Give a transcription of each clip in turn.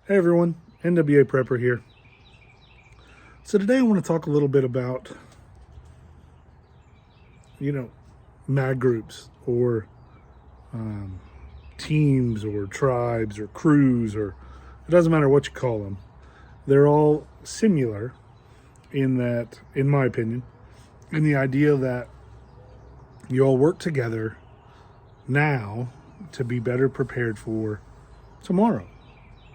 Hey everyone, NWA Prepper here. So today I want to talk a little bit about, mag groups or teams or tribes or crews, or it doesn't matter what you call them. They're all similar in that, in my opinion, in the idea that you all work together now to be better prepared for tomorrow.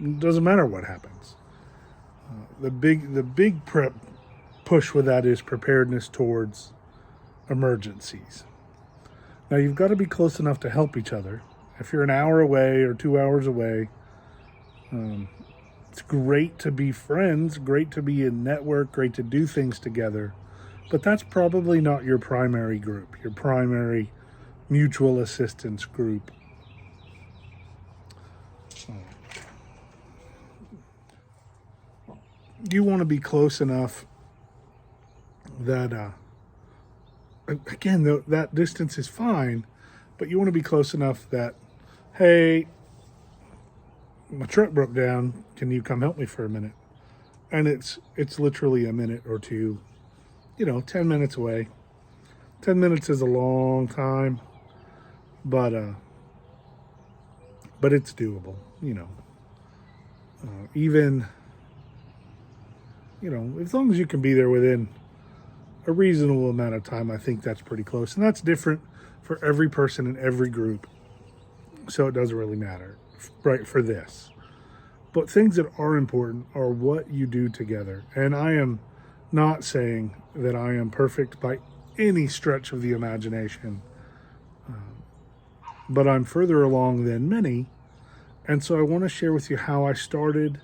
It doesn't matter what happens. The big prep push with that is preparedness towards emergencies. Now you've got to be close enough to help each other. If you're an hour away or 2 hours away, it's great to be friends, great to be in network, great to do things together, but that's probably not your primary group, your primary mutual assistance group. You want to be close enough that, again, that distance is fine, but you want to be close enough that, hey, my truck broke down. Can you come help me for a minute? And it's literally a minute or two, 10 minutes away. 10 minutes is a long time, but it's doable, even, as long as you can be there within a reasonable amount of time, I think that's pretty close. And that's different for every person in every group. So it doesn't really matter, right, for this. But things that are important are what you do together. And I am not saying that I am perfect by any stretch of the imagination. But I'm further along than many. And so I want to share with you how I started,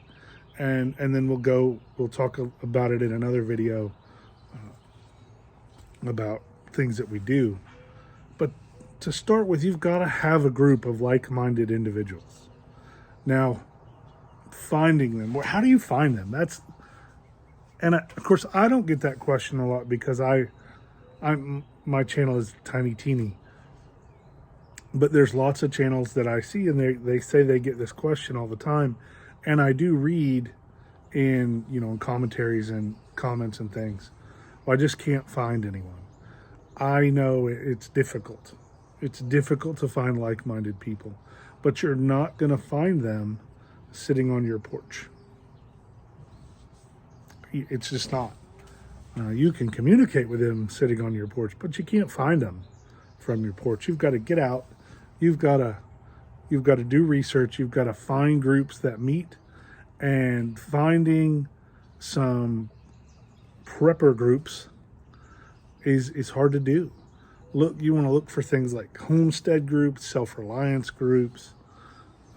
and then we'll talk about it in another video about things that we do. But to start with, you've got to have a group of like-minded individuals. Now, finding them, how do you find them? Of course, I don't get that question a lot because my channel is tiny teeny. But there's lots of channels that I see, and they say they get this question all the time. And I do read in commentaries and comments and things. Well, I just can't find anyone. I know it's difficult. It's difficult to find like-minded people, but you're not going to find them sitting on your porch. It's just not. You can communicate with them sitting on your porch, but you can't find them from your porch. You've got to get out. You've got to do research. You've got to find groups that meet, and finding some prepper groups is hard to do. You want to look for things like homestead groups, self-reliance groups,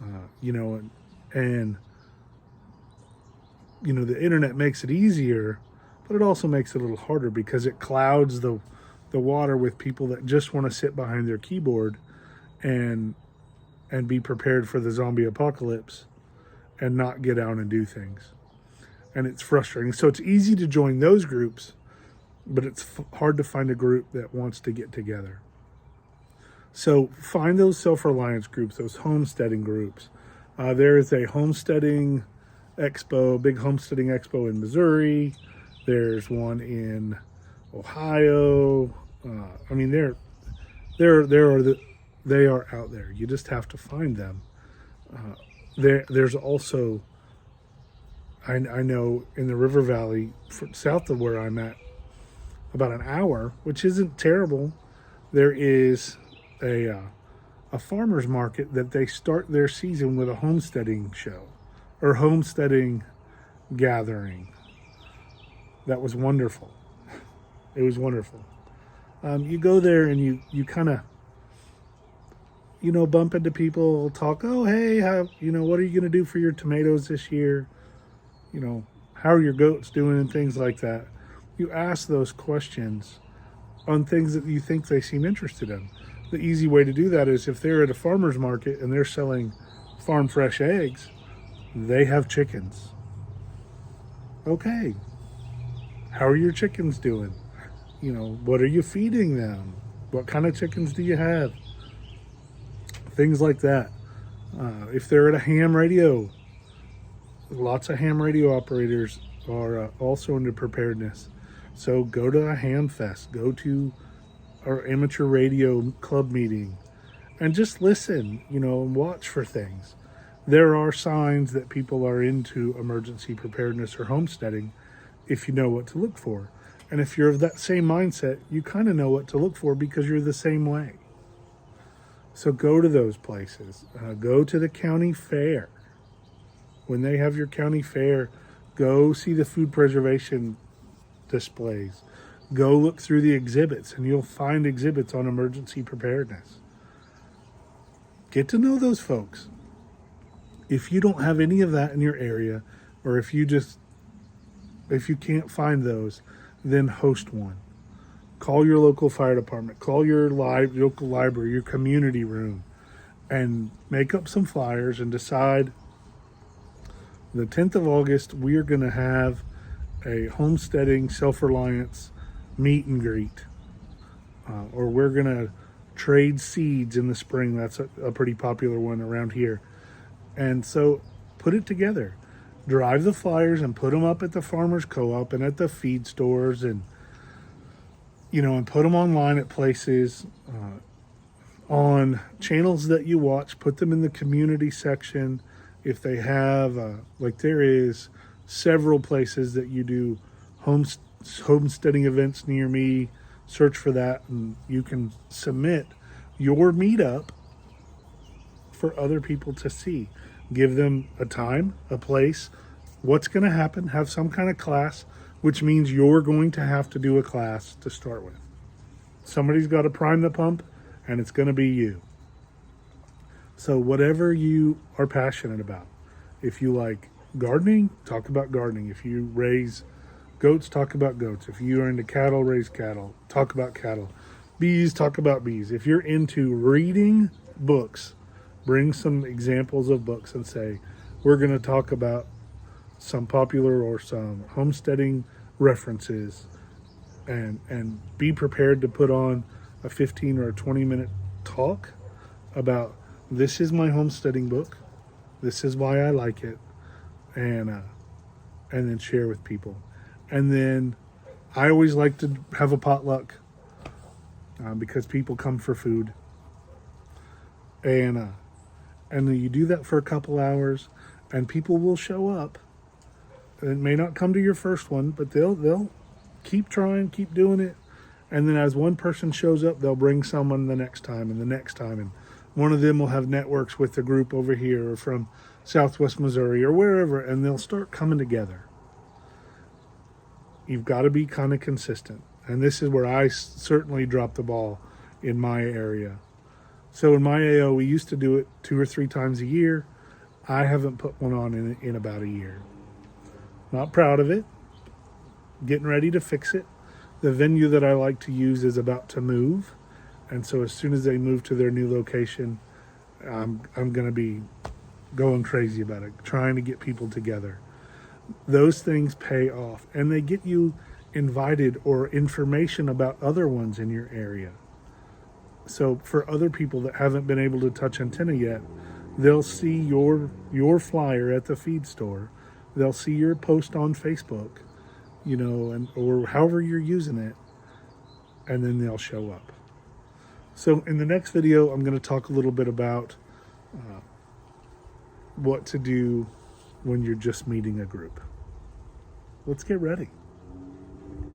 and the internet makes it easier, but it also makes it a little harder because it clouds the water with people that just want to sit behind their keyboard and be prepared for the zombie apocalypse and not get out and do things. And it's frustrating. So it's easy to join those groups, but it's hard to find a group that wants to get together. So find those self-reliance groups, those homesteading groups. There is a homesteading expo, big homesteading expo in Missouri. There's one in Ohio. They are out there. You just have to find them. There's also, I know in the River Valley, south of where I'm at, about an hour, which isn't terrible, there is a farmer's market that they start their season with a homesteading show or homesteading gathering. That was wonderful. It was wonderful. You go there and you kind of, bump into people, talk, oh, hey, what are you going to do for your tomatoes this year? How are your goats doing and things like that. You ask those questions on things that you think they seem interested in. The easy way to do that is if they're at a farmer's market and they're selling farm fresh eggs, they have chickens. Okay. How are your chickens doing? What are you feeding them? What kind of chickens do you have? Things like that. If they're at a ham radio Lots of ham radio operators are also into preparedness. So go to a ham fest, go to our amateur radio club meeting, and just listen, and watch for things. There are signs that people are into emergency preparedness or homesteading if you know what to look for. And if you're of that same mindset, you kind of know what to look for because you're the same way. So go to those places. Go to the county fair. When they have your county fair, go see the food preservation displays. Go look through the exhibits, and you'll find exhibits on emergency preparedness. Get to know those folks. If you don't have any of that in your area, or if you can't find those, then host one. Call your local fire department, call your local library, your community room, and make up some flyers and decide the 10th of August, we are going to have a homesteading self-reliance meet and greet. Or we're going to trade seeds in the spring. That's a pretty popular one around here. And so put it together. Drive the flyers and put them up at the farmers co-op and at the feed stores, and and put them online at places, on channels that you watch. Put them in the community section. If they have, there is several places that you do homesteading events near me. Search for that, and you can submit your meetup for other people to see. Give them a time, a place, what's going to happen. Have some kind of class, which means you're going to have to do a class to start with. Somebody's got to prime the pump, and it's going to be you. So whatever you are passionate about, if you like gardening, talk about gardening. If you raise goats, talk about goats. If you are into cattle, raise cattle, talk about cattle. Bees, talk about bees. If you're into reading books, bring some examples of books and say, we're going to talk about some popular or some homesteading references, and be prepared to put on a 15 or a 20-minute talk about, this is my homesteading book, this is why I like it, and then share with people. And then I always like to have a potluck because people come for food, and then you do that for a couple hours, and people will show up. It may not come to your first one, but they'll keep trying, keep doing it. And then as one person shows up, they'll bring someone the next time and the next time. And one of them will have networks with the group over here or from Southwest Missouri or wherever, and they'll start coming together. You've got to be kind of consistent. And this is where I certainly dropped the ball in my area. So in my AO, we used to do it 2 or 3 times a year. I haven't put one on in about a year. Not proud of it. Getting ready to fix it. The venue that I like to use is about to move. And so as soon as they move to their new location, I'm going to be going crazy about it, trying to get people together. Those things pay off, and they get you invited or information about other ones in your area. So for other people that haven't been able to touch antenna yet, they'll see your flyer at the feed store. They'll see your post on Facebook, or however you're using it, and then they'll show up. So in the next video, I'm going to talk a little bit about what to do when you're just meeting a group. Let's get ready.